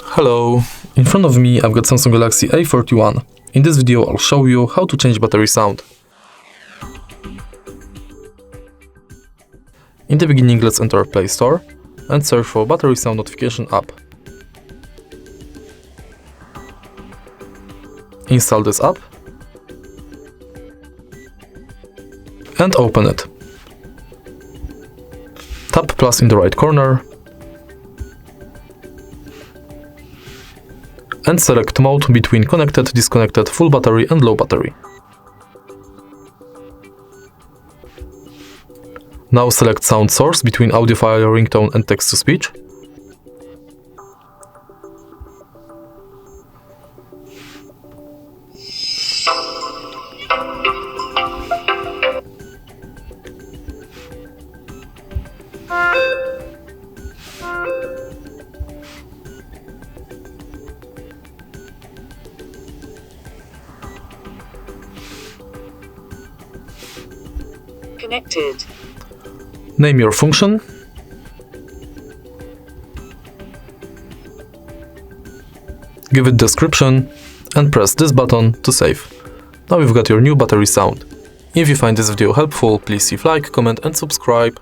Hello, in front of me I've got Samsung Galaxy A41. In this video I'll show you how to change battery sound. In the beginning let's enter Play Store and search for battery sound notification app. Install this app and open it. Tap plus in the right corner and select mode between connected, disconnected, full battery and low battery. Now select sound source between audio file, ringtone and text-to-speech. Connected. Name your function. Give it description and press this button to save. Now you've got your new battery sound. If you find this video helpful, please leave like, comment and subscribe.